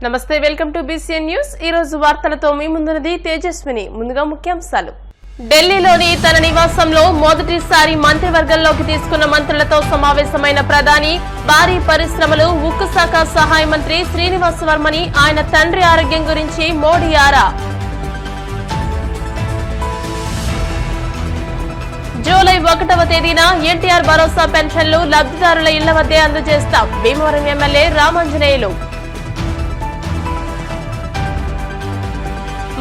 నమస్తే, welcome to BCN news. ఈ రోజు వార్తలతో మీ ముందున్నది తేజస్విని. ముందుగా ముఖ్యాంశాలు. ఢిల్లీలోని తన నివాసంలో మొదటిసారి మంత్రివర్గంలోకి తీసుకున్న మంత్రులతో సమావేశమైన ప్రధాని భారీ పరిశ్రమలు, ఉక్కు శాఖ సహాయ మంత్రి శ్రీనివాస్ వర్మని ఆయన తండ్రి ఆరోగ్యం గురించి మోడీ ఆరా. జూలై 1వ తేదీన ఎన్టీఆర్ భరోసా పెన్షన్లు లబ్ధిదారుల ఇళ్ల వద్దే అందజేస్తాం. భీమవరం ఎమ్మెల్యే రామాంజనేయులు.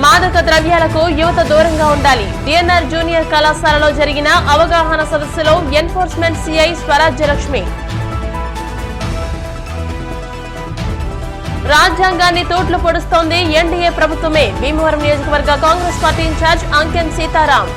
మాదక ద్రవ్యాలకు యువత దూరంగా ఉండాలి. డిఎన్ఆర్ జూనియర్ కళాశాలలో జరిగిన అవగాహన సదస్సులో ఎన్ఫోర్స్మెంట్ సిఐ స్వరాజ్యలక్ష్మి. రాజ్యాంగాన్ని తూట్లు పొడుస్తోంది ఎన్డీఏ ప్రభుత్వమే. భీమవరం నియోజకవర్గ కాంగ్రెస్ పార్టీ ఇన్ఛార్జ్ అంకెం సీతారాం.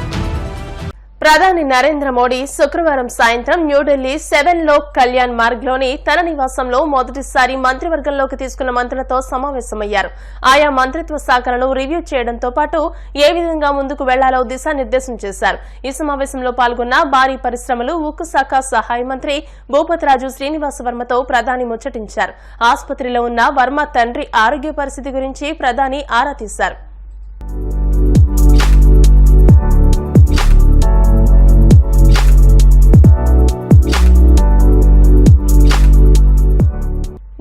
ప్రధాని నరేంద్ర మోడీ శుక్రవారం సాయంత్రం న్యూఢిల్లీ 7 లోక్ కళ్యాణ్ మార్గ్లోని తన నివాసంలో మొదటిసారి మంత్రివర్గంలోకి తీసుకున్న మంత్రులతో సమావేశమయ్యారు. ఆయా మంత్రిత్వ శాఖలను రివ్యూ చేయడంతో పాటు ఏ విధంగా ముందుకు వెళ్లాలో దిశానిర్దేశం చేశారు. ఈ సమావేశంలో పాల్గొన్న భారీ పరిశ్రమలు, ఉక్కు శాఖ సహాయ మంత్రి భూపతిరాజు శ్రీనివాస్ వర్మతో ప్రధాని ముచ్చటించారు. ఆసుపత్రిలో ఉన్న వర్మ తండ్రి ఆరోగ్య పరిస్థితి గురించి ప్రధాని ఆరా తీశారు.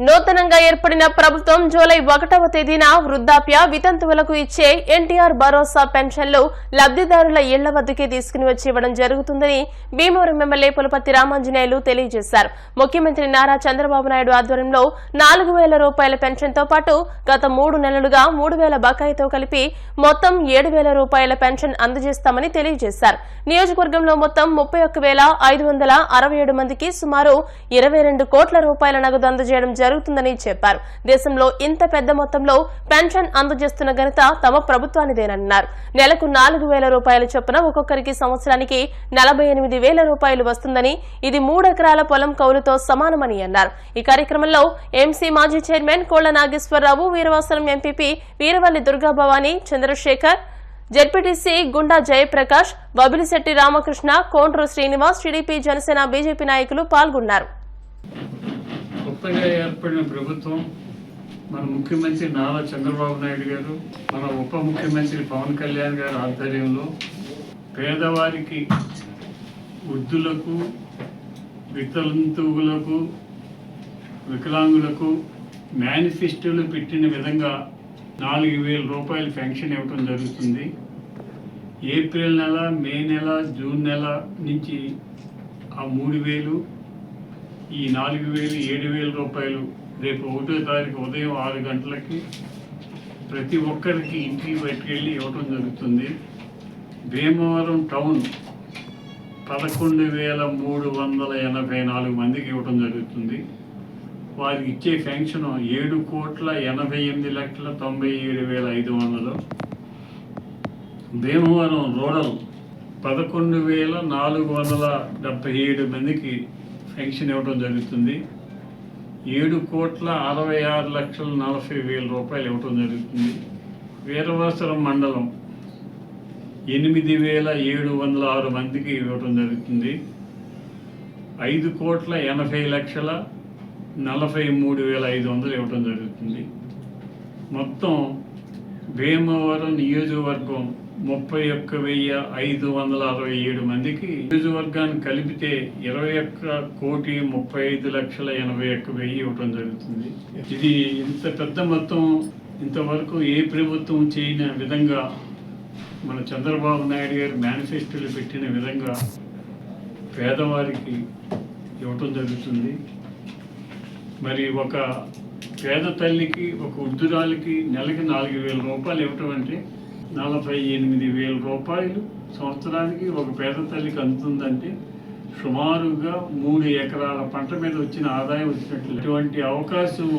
నూతనంగా ఏర్పడిన ప్రభుత్వం జూలై 1వ తేదీన వృద్ధాప్య వితంతువులకు ఇచ్చే ఎన్టీఆర్ భరోసా పెన్షన్లు లబ్ధిదారుల ఇళ్ల వద్దకే తీసుకుని వచ్చి ఇవ్వడం జరుగుతుందని భీమవరం ఎమ్మెల్యే పులపర్తి రామాంజనేయులు తెలియజేశారు. ముఖ్యమంత్రి నారా చంద్రబాబు నాయుడు ఆధ్వర్యంలో 4,000 రూపాయల పెన్షన్తో పాటు గత 3 నెలలుగా 3,000 బకాయితో కలిపి మొత్తం 7,000 రూపాయల పెన్షన్ అందజేస్తామని తెలియజేశారు. నియోజకవర్గంలో మొత్తం 31,567 మందికి సుమారు 22 కోట్ల రూపాయల నగదు అందజేయడం జరుగుతుందని చెప్పారు. దేశంలో ఇంత పెద్ద మొత్తంలో పెన్షన్ అందజేస్తున్న ఘనత తమ ప్రభుత్వానిదేనన్నారు. నెలకు 4,000 రూపాయల చొప్పున ఒక్కొక్కరికి సంవత్సరానికి 48,000 రూపాయలు వస్తుందని, ఇది 3 ఎకరాల పొలం కౌలుతో సమానమని అన్నారు. ఈ కార్యక్రమంలో ఎంసీ మాజీ చైర్మన్ కోళ్ల నాగేశ్వరరావు, వీరవాసరం ఎంపీపీ వీరవల్లి దుర్గాభవాని, చంద్రశేఖర్, జెడ్పీటీసీ గుండా జయప్రకాష్, బబిలిశెట్టి రామకృష్ణ, కోండ్రు శ్రీనివాస్, టీడీపీ, జనసేన, బీజేపీ నాయకులు పాల్గొన్నారు. కొత్తగా ఏర్పడిన ప్రభుత్వం మన ముఖ్యమంత్రి నారా చంద్రబాబు నాయుడు గారు, మన ఉప ముఖ్యమంత్రి పవన్ కళ్యాణ్ గారి ఆధ్వర్యంలో పేదవారికి, వృద్ధులకు, వితంతువులకు, వికలాంగులకు మేనిఫెస్టోలు పెట్టిన విధంగా 4,000 రూపాయలు పెన్షన్ ఇవ్వడం జరుగుతుంది. ఏప్రిల్ నెల, మే నెల, జూన్ నెల నుంచి ఆ 3,000, ఈ 4,000, 7,000 రూపాయలు రేపు 1వ తారీఖు ఉదయం 6 గంటలకి ప్రతి ఒక్కరికి ఇంటికి బయటకెళ్ళి ఇవ్వడం జరుగుతుంది. భీమవరం టౌన్ 11,384 మందికి ఇవ్వడం జరుగుతుంది. వారికి ఇచ్చే పెన్షన్ 7,88,97,500. భీమవరం రూరల్ 11,477 మందికి పెన్షన్ ఇవ్వడం జరుగుతుంది. 7,66,40,000 రూపాయలు ఇవ్వడం జరుగుతుంది. వీరవాసరం మండలం 8,706 మందికి ఇవ్వడం జరుగుతుంది. 5,80,43,500 ఇవ్వడం జరుగుతుంది. మొత్తం భీమవరం నియోజకవర్గం 31,567 మందికి, నియోజకవర్గాన్ని కలిపితే 21,35,81,000 ఇవ్వడం జరుగుతుంది. ఇది ఇంత పెద్ద మొత్తం ఇంతవరకు ఏ ప్రభుత్వం చేయని విధంగా మన చంద్రబాబు నాయుడు గారు మేనిఫెస్టోలు పెట్టిన విధంగా పేదవారికి ఇవ్వటం జరుగుతుంది. మరి ఒక పేద తల్లికి, ఒక వృద్ధురాలికి నెలకి 4,000 రూపాయలు ఇవ్వటం అంటే 48,000 రూపాయలు సంవత్సరానికి ఒక పేద తల్లికి అందుతుందంటే సుమారుగా 3 ఎకరాల పంట మీద వచ్చిన ఆదాయం వచ్చినట్లు. ఇటువంటి అవకాశం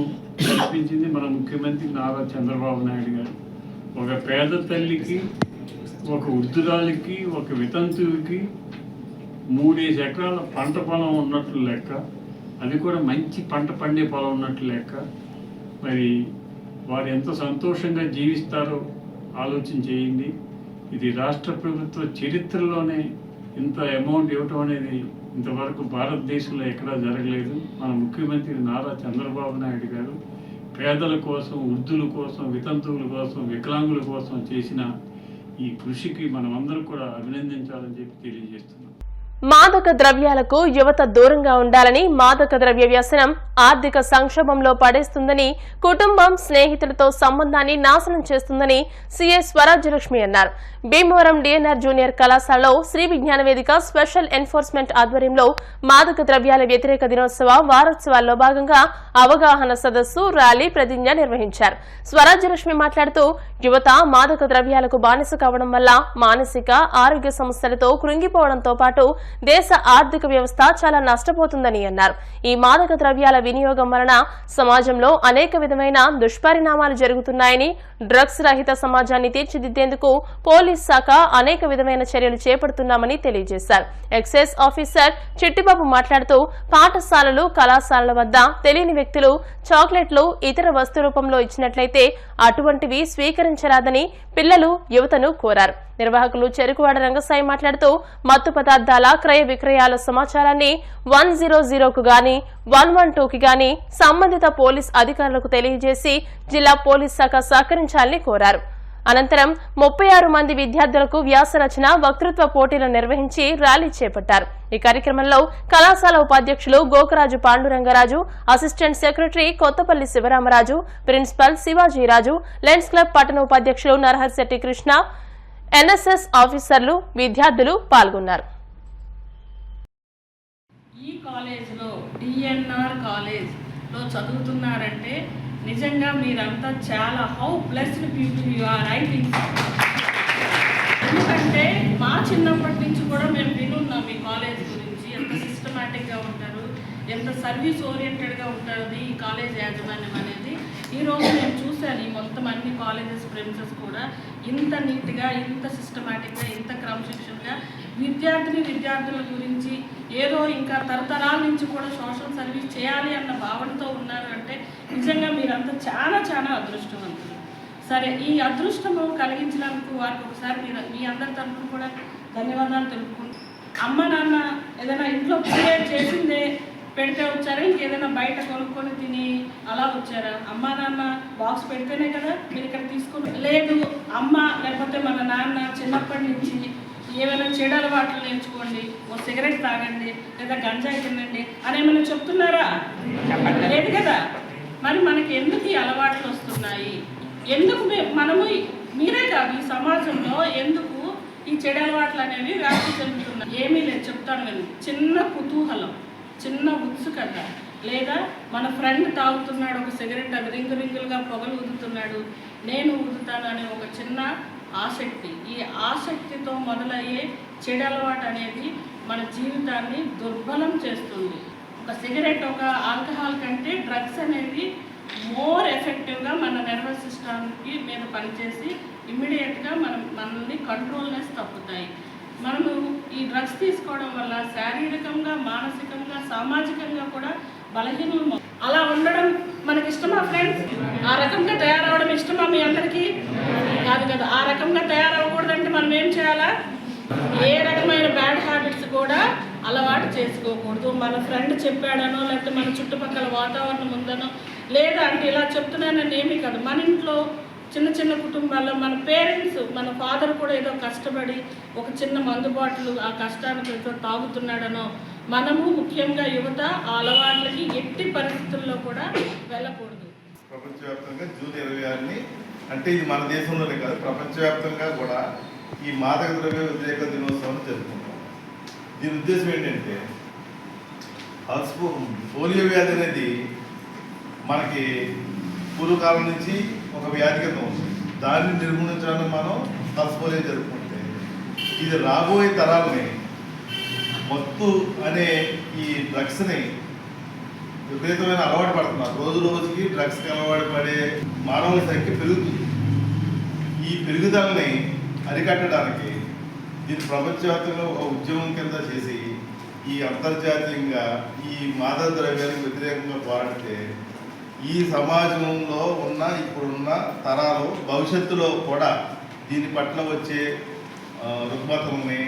కల్పించింది మన ముఖ్యమంత్రి నారా చంద్రబాబు నాయుడు గారు. ఒక పేద తల్లికి, ఒక వృద్ధురాలికి, ఒక వితంతువుకి 3 ఎకరాల పంట పొలం ఉన్నట్లు లెక్క. అది కూడా మంచి పంట పండే పొలం ఉన్నట్లు లెక్క. మరి వారు ఎంత సంతోషంగా జీవిస్తారో ఆలోచన చేయండి. ఇది రాష్ట్ర ప్రభుత్వ చరిత్రలోనే ఇంత అమౌంట్ ఇవ్వటం అనేది ఇంతవరకు భారతదేశంలో ఎక్కడా జరగలేదు. మన ముఖ్యమంత్రి నారా చంద్రబాబు నాయుడు గారు పేదల కోసం, వృద్ధుల కోసం, వితంతువుల కోసం, వికలాంగుల కోసం చేసిన ఈ కృషికి మనమందరం కూడా అభినందించాలని చెప్పి తెలియజేస్తున్నాం. మాదక ద్రవ్యాలకు యువత దూరంగా ఉండాలని, మాదక ద్రవ్య వ్యసనం ఆర్థిక సంక్షోభంలో పడేస్తుందని, కుటుంబం స్నేహితులతో సంబంధాన్ని నాశనం చేస్తుందని సీఎస్ స్వరాజ్యలక్ష్మి అన్నారు. భీమవరం డిఎన్ఆర్ జూనియర్ కళాశాలలో శ్రీ విజ్ఞాన వేదిక స్పెషల్ ఎన్ఫోర్స్మెంట్ ఆధ్వర్యంలో మాదక ద్రవ్యాల వ్యతిరేక దినోత్సవ వారోత్సవాల్లో భాగంగా అవగాహన సదస్సు, ర్యాలీ, ప్రతిజ్ఞ నిర్వహించారు. స్వరాజ్యలక్ష్మి మాట్లాడుతూ యువత మాదక ద్రవ్యాలకు బానిస కావడం వల్ల మానసిక ఆరోగ్య సమస్యలతో కృంగిపోవడంతో పాటు దేశ ఆర్థిక వ్యవస్థ చాలా నష్టపోతుందని అన్నారు. ఈ మాదక ద్రవ్యాల వినియోగం వలన సమాజంలో అనేక విధమైన దుష్పరిణామాలు జరుగుతున్నాయని, డ్రగ్స్ రహిత సమాజాన్ని తీర్చిదిద్దేందుకు పోలీస్ శాఖ అనేక విధమైన చర్యలు చేపడుతున్నామని తెలియజేశారు. ఎక్సైజ్ ఆఫీసర్ చిట్టిబాబు మాట్లాడుతూ పాఠశాలలు, కళాశాలల వద్ద తెలియని వ్యక్తులు చాక్లెట్లు, ఇతర వస్తు రూపంలో ఇచ్చినట్లయితే అటువంటివి స్వీకరించరాదని పిల్లలు, యువతను కోరారు. నిర్వాహకులు చెరుకువాడ రంగసాయి మాట్లాడుతూ మత్తు పదార్థాల క్రయ విక్రయాల సమాచారాన్ని 100కు గాని 112కి గాని సంబంధిత పోలీస్ అధికారులకు తెలియజేసి జిల్లా పోలీస్ శాఖ సహకరించాలని కోరారు. అనంతరం 36 మంది విద్యార్థులకు వ్యాస రచన, వక్తృత్వ పోటీలు నిర్వహించి ర్యాలీ చేపట్టారు. ఈ కార్యక్రమంలో కళాశాల ఉపాధ్యక్షులు Gokaraju Pandurangaraju, assistant secretary Kothapalli Sivaramaraju, principal Sivajiraju, Lions club పట్టణ ఉపాధ్యక్షులు నరహర్శెట్టి కృష్ణ, ఎన్ఎస్ఎస్ ఆఫీసర్లు, విద్యార్థులు పాల్గొన్నారు. ఈ కాలేజ్లో డిఎన్ఆర్ కాలేజ్లో చదువుతున్నారంటే నిజంగా మీరంతా చాలా how blessed people you are. I think ఎందుకంటే మా చిన్నప్పటి నుంచి కూడా మేము వినున్నాం మీ కాలేజ్ గురించి, ఎంత సిస్టమేటిక్గా ఉంటారు, ఎంత సర్వీస్ ఓరియంటెడ్గా ఉంటుంది ఈ కాలేజ్ యాజమాన్యం అనేది. ఈరోజు నేను చూశాను ఈ మొత్తం అన్ని కాలేజెస్ ప్రెమిసెస్ కూడా ఇంత నీట్గా, ఇంత సిస్టమేటిక్గా, ఇంత క్రమశిక్షణగా విద్యార్థుల గురించి ఏదో ఇంకా తరతరాల నుంచి కూడా సోషల్ సర్వీస్ చేయాలి అన్న భావనతో ఉన్నారు అంటే నిజంగా మీరంతా చాలా చాలా అదృష్టవంతులు. సరే, ఈ అదృష్టము కలిగించినందుకు వారికి ఒకసారి మీ అందరి తరఫున కూడా ధన్యవాదాలు తెలుపుకుంటాం. అమ్మ నాన్న ఏదైనా ఇంట్లో ప్రిపేర్ చేసిందే పెడితే వచ్చారా, ఇంకేదైనా బయట కొనుక్కొని తిని అలా వచ్చారా? అమ్మ నాన్న బాక్స్ పెడితేనే కదా మీరు ఇక్కడ తీసుకుని. లేదు, అమ్మ లేకపోతే మన నాన్న చిన్నప్పటి నుంచి ఏమైనా చెడు అలవాట్లు నేర్చుకోండి, ఓ సిగరెట్ తాగండి, లేదా గంజాయి తినండి అని ఏమైనా చెప్తున్నారా? లేదు కదా. మరి మనకి ఎందుకు ఈ అలవాట్లు వస్తున్నాయి? ఎందుకు మనము మీరే కాదు ఈ సమాజంలో ఎందుకు ఈ చెడు అలవాట్లు అనేవి వ్యాప్తి చెందుతున్నాయి? ఏమీ లేదు, చెప్తాను నేను. చిన్న కుతూహలం, చిన్న ఉత్సుకత, లేదా మన ఫ్రెండ్ తాగుతున్నాడు ఒక సిగరెట్, అది రింగులుగా పొగలు ఊదుతున్నాడు, నేను ఊదుతాను అనే ఒక చిన్న ఆసక్తి. ఈ ఆసక్తితో మొదలయ్యే చెడు అలవాటు అనేది మన జీవితాన్ని దుర్బలం చేస్తుంది. ఒక సిగరెట్, ఒక ఆల్కహాల్ కంటే డ్రగ్స్ అనేది మోర్ ఎఫెక్టివ్గా మన నర్వస్ సిస్టమ్కి మీద పనిచేసి ఇమ్మీడియట్గా మనల్ని కంట్రోల్నెస్ తప్పుతాయి. మనము ఈ డ్రగ్స్ తీసుకోవడం వల్ల శారీరకంగా, మానసికంగా, సామాజికంగా కూడా బలహీనం. అలా ఉండడం మనకి ఇష్టమా ఫ్రెండ్స్? ఆ రకంగా తయారవడం ఇష్టమా మీ అందరికీ? కాదు కదా. ఆ రకంగా తయారవ్వకూడదంటే మనం ఏం చేయాలా? ఏ రకమైన బ్యాడ్ హ్యాబిట్స్ కూడా అలవాటు చేసుకోకూడదు. మన ఫ్రెండ్ చెప్పాడనో, లేకపోతే మన చుట్టుపక్కల వాతావరణం ఉందనో, లేదా అంటే ఇలా చెప్తున్నానని ఏమీ కాదు. మన ఇంట్లో చిన్న చిన్న కుటుంబాల్లో మన పేరెంట్స్, మన ఫాదర్ కూడా ఏదో కష్టపడి ఒక చిన్న మందు బాటిల్ ఆ కష్టానికి ఏదో తాగుతున్నాడనో, మనము ముఖ్యంగా యువత ఆ అలవాట్లకి ఎట్టి పరిస్థితుల్లో కూడా వెళ్ళకూడదు. ప్రపంచవ్యాప్తంగా జూన్ 26ని, అంటే ఇది మన దేశంలోనే కాదు ప్రపంచవ్యాప్తంగా కూడా ఈ మాదక ద్రవ్య వ్యతిరేక దినోత్సవాన్ని జరుపుకుంటాం. దీని ఉద్దేశం ఏంటంటే పోలియో వ్యాధి అనేది మనకి పూర్వకాలం నుంచి ఒక వ్యాధి కింద ఉంది. దాన్ని నిర్మూలించడానికి మనం పోలియో జరుపుకుంటే ఇది రాబోయే తరాలని మత్తు అనే ఈ డ్రగ్స్ని విపరీతమైన అలవాటు పడుతున్నారు. రోజు రోజుకి డ్రగ్స్కి అలవాటు పడే మానవుల సంఖ్య పెరుగుతుంది. ఈ పెరుగుదలని అరికట్టడానికి దీన్ని ప్రపంచవ్యాప్తంగా ఒక ఉద్యమం కింద చేసి ఈ అంతర్జాతీయంగా ఈ మాదక ద్రవ్యాలకు వ్యతిరేకంగా పోరాడితే ఈ సమాజంలో ఉన్న ఇప్పుడున్న తరాలు భవిష్యత్తులో కూడా దీని పట్ల వచ్చే రుగ్మతల్ని,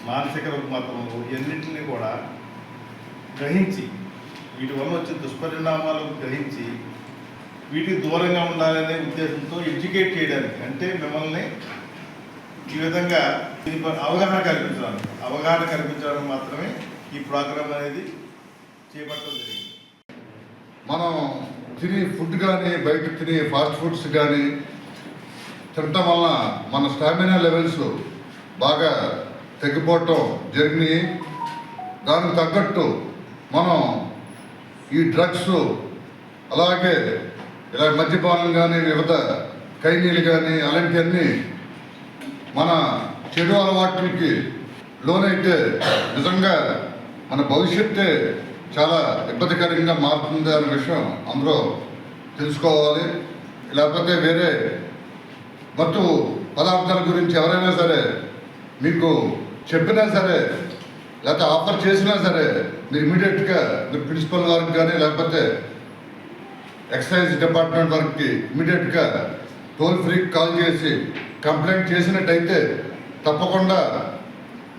మానసిక రుగ్మతలు ఎన్నింటినీ కూడా గ్రహించి వీటి వల్ల వచ్చే దుష్పరిణామాలను గ్రహించి వీటికి దూరంగా ఉండాలనే ఉద్దేశంతో ఎడ్యుకేట్ చేయడానికి, అంటే మిమ్మల్ని ఈ విధంగా అవగాహన కల్పించడానికి మాత్రమే ఈ ప్రోగ్రామ్ అనేది చేపట్టడం జరిగింది. మనం తినే ఫుడ్ కానీ బయట తినే ఫాస్ట్ ఫుడ్స్ కానీ తినటం వల్ల మన స్టామినా లెవెల్స్ బాగా తగ్గిపోవటం జరిగినాయి. దానికి తగ్గట్టు మనం ఈ డ్రగ్స్ అలాగే ఇలా మద్యపానం కానీ వివిధ ఖైనీలు కానీ అలాంటివన్నీ మన చెడు అలవాట్లకి లోనైతే నిజంగా మన భవిష్యత్తే చాలా ఇబ్బందికరంగా మారుతుంది అనే విషయం అందరూ తెలుసుకోవాలి. లేకపోతే వేరే మత్తు పదార్థాల గురించి ఎవరైనా సరే మీకు చెప్పినా సరే లేకపోతే ఆఫర్ చేసినా సరే మీరు ఇమీడియట్గా మీరు ప్రిన్సిపల్ వారికి కానీ లేకపోతే ఎక్సైజ్ డిపార్ట్మెంట్ వారికి ఇమీడియట్గా టోల్ ఫ్రీ కాల్ చేసి కంప్లైంట్ చేసినట్టయితే తప్పకుండా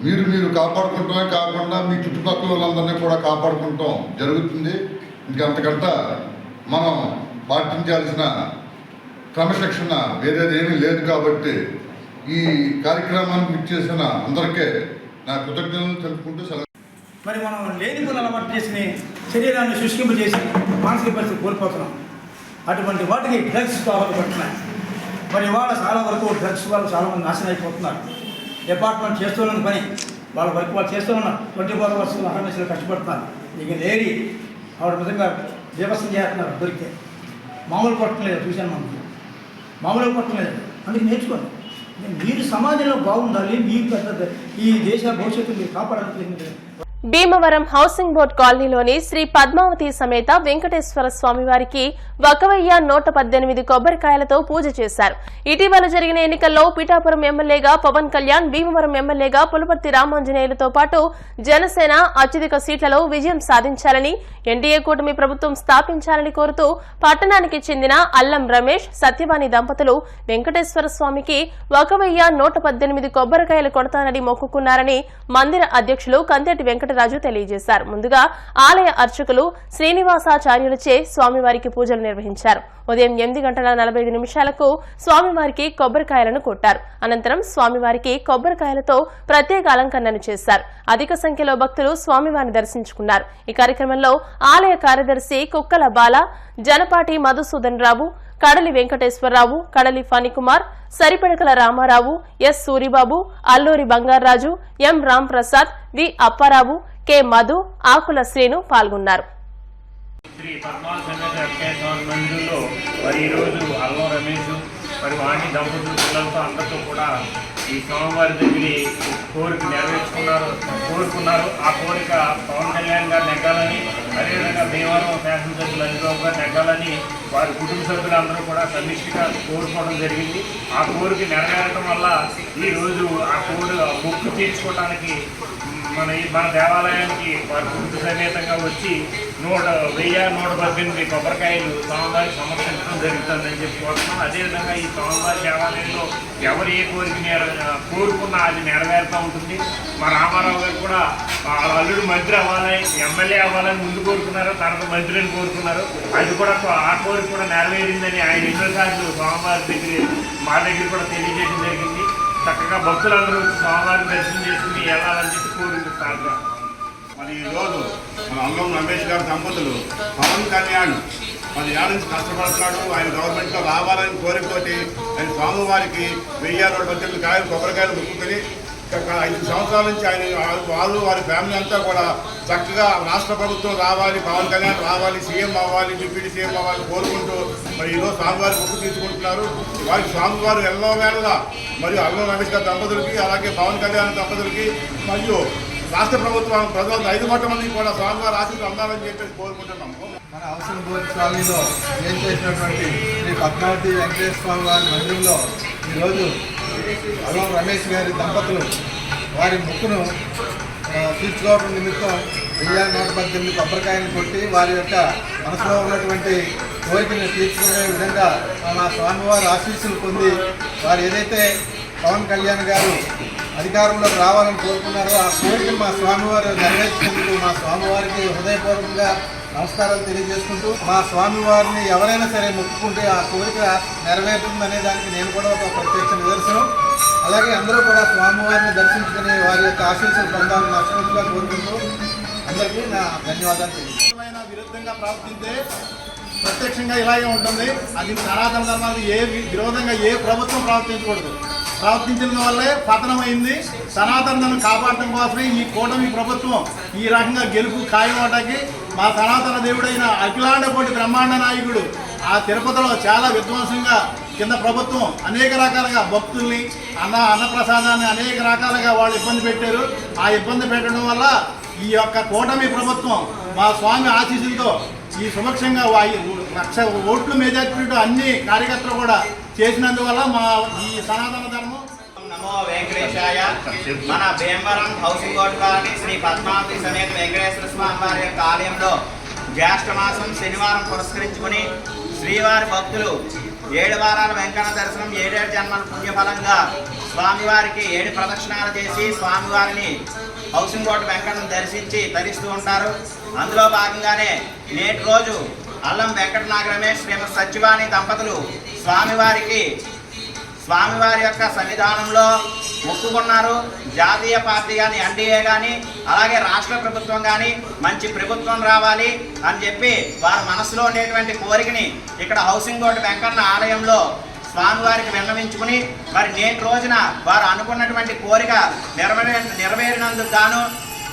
మీరు కాపాడుకుంటమే కాకుండా మీ చుట్టుపక్కల వాళ్ళందరినీ కూడా కాపాడుకుంటాం జరుగుతుంది. ఇంకంతకంట మనం పాటించాల్సిన క్రమశిక్షణ వేరేది ఏమీ లేదు. కాబట్టి ఈ కార్యక్రమానికి ఇచ్చేసిన అందరికీ నా కృతజ్ఞతలు తెలుపుకుంటూ సెలవు. మరి మనం లేని పనులు అలవాటు చేసి శరీరాన్ని శుష్కింపు చేసి మానసిక పరిస్థితి కోల్పోతున్నాం. అటువంటి వాటికి డ్రగ్స్ పడుతున్నాయి. మరి ఇవాళ చాలా వరకు డ్రగ్స్ వల్ల చాలామంది నాశనం అయిపోతున్నారు. డిపార్ట్మెంట్ చేస్తున్న పని వాళ్ళ వర్క్ వాళ్ళు చేస్తున్నారు. 24 hours అహర్నిశలు కష్టపడుతున్నారు. ఇక లేడీ ఆవిడ నిజంగా వ్యవస్థ చేస్తున్నారు. దొరికితే మామూలు కొట్టలేదు, చూశాను మనం మామూలుగా కొట్టలేదు. అందుకే నేర్చుకోండి. మీరు సమాజంలో బాగుండాలి, మీకు పెద్ద ఈ దేశ భవిష్యత్తు మీరు కాపాడాలి. భీమవరం హౌసింగ్ బోర్డ్ కాలనీలోని శ్రీ పద్మావతి సమేత వెంకటేశ్వర స్వామి వారికి 1,118 కొబ్బరికాయలతో పూజ చేశారు. ఇటీవల జరిగిన ఎన్నికల్లో పిఠాపురం ఎమ్మెల్యేగా పవన్ కళ్యాణ్, భీమవరం ఎమ్మెల్యేగా పులపర్తి రామాంజనేయులతో పాటు జనసేన అత్యధిక సీట్లలో విజయం సాధించాలని, ఎన్డీఏ కూటమి ప్రభుత్వం స్థాపించాలని కోరుతూ పట్టణానికి చెందిన అల్లం రమేష్, సత్యవాణి దంపతులు వెంకటేశ్వర స్వామికి 1,118 కొబ్బరికాయలు కొడతానని మొక్కుకున్నారని మందిర అధ్యక్షులు కంతేటి వెంకటరాజు తెలియజేశారు. ముందుగా ఆలయ అర్చకులు శ్రీనివాసాచార్యులచే స్వామివారికి పూజలు నిర్వహించారు. ఉదయం 8:45 స్వామివారికి కొబ్బరికాయలను కొట్టారు. అనంతరం స్వామివారికి కొబ్బరికాయలతో ప్రత్యేక అలంకరణను చేశారు. అధిక సంఖ్యలో భక్తులు స్వామివారిని దర్శించుకున్నారు. ఈ కార్యక్రమంలో ఆలయ కార్యదర్శి కుక్కల బాల, జనపాటి మధుసూదన్ రావు, కడలి వెంకటేశ్వరరావు, కడలి ఫణికుమార్, సరిపెడకల రామారావు, ఎస్ సూరిబాబు, అల్లూరి బంగారాజు, ఎం రాంప్రసాద్, వి అప్పారావు, కె మధు, ఆకుల శ్రీను పాల్గొన్నారు. శ్రీ పద్మావతి సమేత వెంకటేశ్వర మందిరంలో మరి ఈరోజు అల్లం రమేష్ మరి వాణి దంపతులు పిల్లలతో అందరితో కూడా ఈ స్వామివారి దగ్గర కోరుకున్నారు. ఆ కోరిక పవన్ కళ్యాణ్ గారు నెగ్గాలని, అదేవిధంగా భీమవరం శాసనసభ్యులు అనిబాబు గారు నెగ్గాలని వారి కుటుంబ సభ్యులందరూ కూడా సమిష్టిగా కోరుకోవడం జరిగింది. ఆ కోరిక నెరవేరడం వల్ల ఈరోజు ఆ మొక్కు తీర్చుకోవడానికి మన దేవాలయానికి వారి కుటుంబ సమేతంగా వచ్చి 1,118 కొబ్బరికాయలు స్వామివారికి సమర్పించడం జరుగుతుందని చెప్పుకోవడం. అదేవిధంగా ఈ స్వామివారి దేవాలయంలో ఎవరు ఏ కోరుకున్నా అది నెరవేరుతూ ఉంటుంది. మా రామారావు గారు కూడా అల్లుడు మంత్రి అవ్వాలని, ఎమ్మెల్యే అవ్వాలని ముందు కోరుకున్నారు, తర్వాత మంత్రిని కోరుకున్నారు. అది కూడా ఆ కోరిక కూడా నెరవేరిందని ఆయన ఎన్నోసార్లు స్వామివారి దగ్గర మా దగ్గర కూడా తెలియజేయడం జరిగింది. చక్కగా భక్తులందరూ స్వామివారిని దర్శనం చేసుకుని వెళ్ళాలని చెప్పి కోరుకుంటున్నారు. మరి ఈరోజు మన అల్లం రమేష్ గారి దంపతులు పవన్ కళ్యాణ్ 10 ఏళ్ళ నుంచి కష్టపడుతున్నాడు. ఆయన గవర్నమెంట్లో రావాలని కోరికోటి ఆయన స్వామివారికి 1,118 కాయలు కొబ్బరికాయలు మొక్కుకొని 5 సంవత్సరాల నుంచి ఆయన వాళ్ళు వారి ఫ్యామిలీ అంతా కూడా చక్కగా రాష్ట్ర ప్రభుత్వం రావాలి, పవన్ కళ్యాణ్ రావాలి, సీఎం అవ్వాలి, డిప్యూటీ సీఎం అవ్వాలి కోరుకుంటూ మరి ఈరోజు స్వామివారి మొక్కు తీసుకుంటున్నారు. వారికి స్వామివారు ఎల్లవేళలా మరియు అల్లం రమేష్ గారి దంపతులకి, అలాగే పవన్ కళ్యాణ్ దంపతులకి మరియు రాష్ట్ర ప్రభుత్వం ప్రజలు 5 కోట్ల మందికి కూడా స్వామివారి ఆశీస్సులు అందాలని చెప్పేసి కోరుకుంటున్నాము. మన హౌసింగ్ బోర్డు కాలనీలో ఏం చేసినటువంటి శ్రీ పద్మావతి వెంకటేశ్వర స్వామి వారి మందిరంలో ఈరోజు అల్లం రమేష్ గారి దంపతులు వారి మొక్కును తీర్చుకోవడం నిమిత్తం 1,118 కొబ్బరికాయలు కొట్టి వారి యొక్క మనసులో ఉన్నటువంటి కోరికను తీర్చుకునే విధంగా మా స్వామివారి ఆశీస్సులు పొంది వారు ఏదైతే పవన్ కళ్యాణ్ గారు అధికారంలోకి రావాలని కోరుకున్నారో ఆ కోరికను మా స్వామివారు నెరవేర్చినందుకు మా స్వామివారికి హృదయపూర్వకంగా నమస్కారాలు తెలియజేసుకుంటూ మా స్వామివారిని ఎవరైనా సరే మొక్కుకుంటే ఆ కోరిక నెరవేరుతుందనే దానికి నేను కూడా ఒక ప్రత్యక్ష నిదర్శనం. అలాగే అందరూ కూడా స్వామివారిని దర్శించుకుని వారి యొక్క ఆశీస్సులు పొందాలని మనస్ఫూర్తిగా కోరుకుంటూ అందరికీ నా ధన్యవాదాలు తెలియజేస్తున్నాను. విరుద్ధంగా ప్రవర్తించే ప్రత్యక్షంగా ఇలాగే ఉంటుంది. అది సనాతన ధర్మానికి విరోధంగా ఏ ప్రభుత్వం ప్రవర్తించకూడదు. ప్రవర్తించడం వల్లే పతనమైంది. సనాతన ధర్మం కాపాడటం కోసమే ఈ కూటమి ప్రభుత్వం ఈ రకంగా గెలుపు ఖాయమవటానికి మా సనాతన దేవుడైన అఖిలాండ కోటి బ్రహ్మాండ నాయకుడు ఆ తిరుపతిలో చాలా విధ్వంసంగా కింద ప్రభుత్వం అనేక రకాలుగా భక్తుల్ని అన్నప్రసాదాన్ని అనేక రకాలుగా వాళ్ళు ఇబ్బంది పెట్టారు. ఆ ఇబ్బంది పెట్టడం వల్ల ఈ యొక్క కూటమి ప్రభుత్వం మా స్వామి ఆశీస్సులతో ఈ సుమక్షంగా 1,00,000 ఓట్లు మెజార్టీతో అన్ని కార్యకర్తలు కూడా చేసినందువల్ల మా ఈ సనాతన ధర్మం. నమో వెంకటేశాయ. మన Bhimavaram housing board colony Sri Padmavathi సమేత వెంకటేశ్వర స్వామి వారి యొక్క ఆలయంలో జ్యేష్ఠ మాసం శనివారం పురస్కరించుకుని శ్రీవారి భక్తులు 7 వారాల వెంకన్న దర్శనం 7 జన్మల పుణ్యఫలంగా స్వామివారికి 7 ప్రదక్షిణాలు చేసి స్వామివారిని హౌసింగ్ బోర్డు వెంకన్నను దర్శించి తరిస్తూ ఉంటారు. అందులో భాగంగానే నేటి రోజు అల్లం వెంకట నాగరమేష్ శ్రీమతి సత్యవాణి దంపతులు స్వామివారి యొక్క సన్నిధానంలో మొక్కుకున్నారు. జాతీయ పార్టీ కానీ ఎన్డీఏ కానీ అలాగే రాష్ట్ర ప్రభుత్వం కానీ మంచి ప్రభుత్వం రావాలి అని చెప్పి వారి మనసులో ఉండేటువంటి కోరికని ఇక్కడ హౌసింగ్ బోర్డు వెంకన్న ఆలయంలో స్వామివారికి విన్నవించుకుని మరి నేటి రోజున వారు అనుకున్నటువంటి కోరిక నెరవేరినందుకు గాను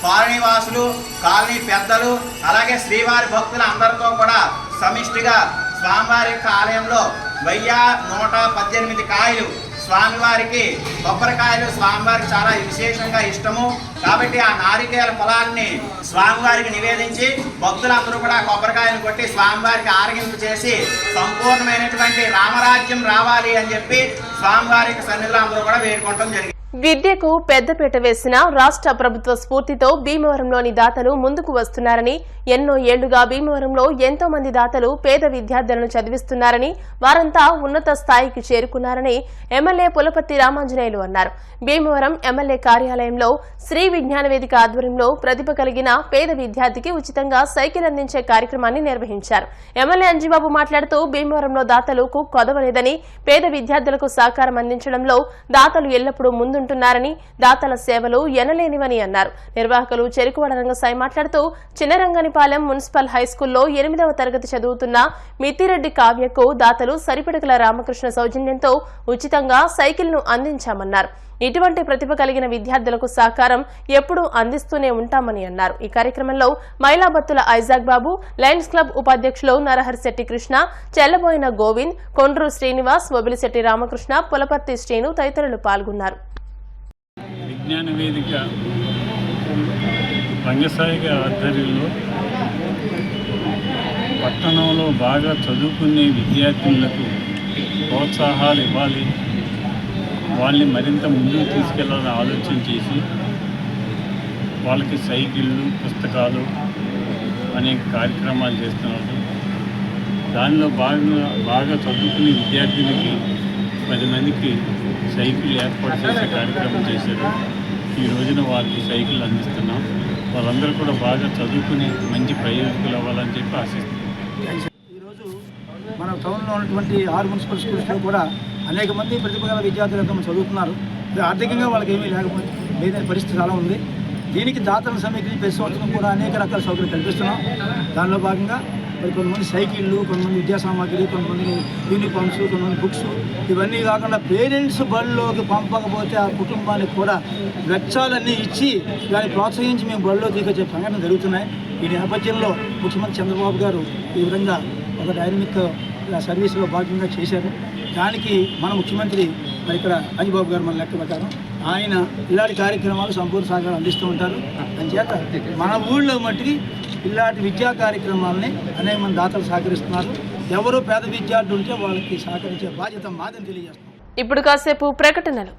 కాలనీ వాసులు, కాలనీ పెద్దలు, అలాగే శ్రీవారి భక్తులు అందరితో కూడా సమిష్టిగా స్వామివారి యొక్క ఆలయంలో 1118 కాయలు స్వామివారికి కొబ్బరికాయలు స్వామివారికి చాలా విశేషంగా ఇష్టము కాబట్టి ఆ నారికేల ఫలాన్ని స్వామివారికి నివేదించి భక్తులందరూ కూడా కొబ్బరికాయలు కొట్టి స్వామివారికి ఆరగింపు చేసి సంపూర్ణమైనటువంటి రామరాజ్యం రావాలి అని చెప్పి స్వామివారికి సన్నిధిలో అందరూ కూడా వేడుకోవడం జరిగింది. విద్యకు పెద్దపీట వేసిన రాష్ట్ర ప్రభుత్వ స్ఫూర్తితో భీమవరంలోని దాతలు ముందుకు వస్తున్నారని, ఎన్నో ఏళ్లుగా భీమవరంలో ఎంతో మంది దాతలు పేద విద్యార్థులను చదివిస్తున్నారని, వారంతా ఉన్నత స్థాయికి చేరుకున్నారని ఎమ్మెల్యే పులపర్తి రామాంజనేయులు అన్నారు. భీమవరం ఎమ్మెల్యే కార్యాలయంలో శ్రీ విజ్ఞాన వేదిక ఆధ్వర్యంలో ప్రతిభ కలిగిన పేద విద్యార్థికి ఉచితంగా సైకిల్ అందించే కార్యక్రమాన్ని నిర్వహించారు. ఎమ్మెల్యే అంజిబాబు మాట్లాడుతూ భీమవరంలో దాతలకు కొదవలేదని, పేద విద్యార్థులకు సహకారం అందించడంలో దాతలు ఎల్లప్పుడూ ముందుంటున్నారని, దాతల సేవలు ఎనలేనివని అన్నారు. నిర్వాహకులు చెరుకువాడ రంగసాయి మాట్లాడుతూ చిన్నరంగనిపాలెం మున్సిపల్ హైస్కూల్లో 8వ తరగతి చదువుతున్న మితిరెడ్డి కావ్యకు దాతలు సరిపడగల రామకృష్ణ సౌజన్యంతో ఉచితంగా సైకిల్ను అందించామన్నారు. ఇటువంటి ప్రతిభ కలిగిన విద్యార్థులకు సహకారం ఎప్పుడూ అందిస్తూనే ఉంటామని అన్నారు. ఈ కార్యక్రమంలో మైలాబత్తుల ఐజాక్ బాబు, లయన్స్ క్లబ్ ఉపాధ్యక్షులు నరహరిశెట్టి కృష్ణ, చెల్లబోయిన గోవింద్, కొండ్రు శ్రీనివాస్, వబిలిశెట్టి రామకృష్ణ, పులపర్తి శ్రీను తదితరులు పాల్గొన్నారు. విజ్ఞాన వేదిక రంగసాయి ఆధ్వర్యంలో పట్టణంలో బాగా చదువుకునే విద్యార్థులకు ప్రోత్సాహాలు ఇవ్వాలి, వాళ్ళని మరింత ముందుకు తీసుకెళ్లాలని ఆలోచన చేసి వాళ్ళకి సైకిళ్ళు, పుస్తకాలు అనేక కార్యక్రమాలు చేస్తున్నారు. దానిలో బాగా చదువుకునే విద్యార్థులకి 10 మందికి సైకిల్ ఏర్పాటు చేసే కార్యక్రమం చేశారు. ఈ రోజున వారికి సైకిల్ అందిస్తున్నాం. వాళ్ళందరూ కూడా బాగా చదువుకుని మంచి ప్రయోజకులు అవ్వాలని చెప్పి ఆశిస్తున్నాం. ఈరోజు మన టౌన్లో ఉన్నటువంటి 6 మున్సిపల్ స్కూల్స్లో కూడా అనేక మంది ప్రతిభ గల విద్యార్థులు చదువుతున్నారు. ఆర్థికంగా వాళ్ళకి ఏమీ లేదని పరిస్థితి చాలా ఉంది. దీనికి దాతలను సమీకరించి ప్రతి సంవత్సరం కూడా అనేక రకాల సౌకర్యాలు కల్పిస్తున్నాం. దానిలో భాగంగా మరి కొంతమంది సైకిళ్ళు, కొంతమంది విద్యా సామాగ్రి, కొంతమంది యూనిఫామ్స్, కొంతమంది బుక్స్, ఇవన్నీ కాకుండా పేరెంట్స్ బడిలోకి పంపకపోతే ఆ కుటుంబానికి కూడా లక్ష్యాలన్నీ ఇచ్చి దాన్ని ప్రోత్సహించి మేము బడిలో తీసుకొచ్చే సంఘటన జరుగుతున్నాయి. ఈ నేపథ్యంలో ముఖ్యమంత్రి చంద్రబాబు గారు ఈ విధంగా ఒక డైనమిక్ సర్వీస్లో భాగంగా చేశారు. దానికి మన ముఖ్యమంత్రి మరి ఇక్కడ అంజిబాబు గారు మన లెక్క ప్రకారం ఆయన ఇలాంటి కార్యక్రమాలు సంపూర్ణ సహకారం అందిస్తూ ఉంటారు. అంచేత మన ఊళ్ళో మట్టికి ఇలాంటి విద్యా కార్యక్రమాలని అనేక మంది దాతలు సహకరిస్తున్నారు. ఎవరు పేద విద్యార్థులు ఉంటే వాళ్ళకి సహకరించే బాధ్యత మాదని తెలియజేస్తున్నాం. ఇప్పుడు కాసేపు ప్రకటనలు.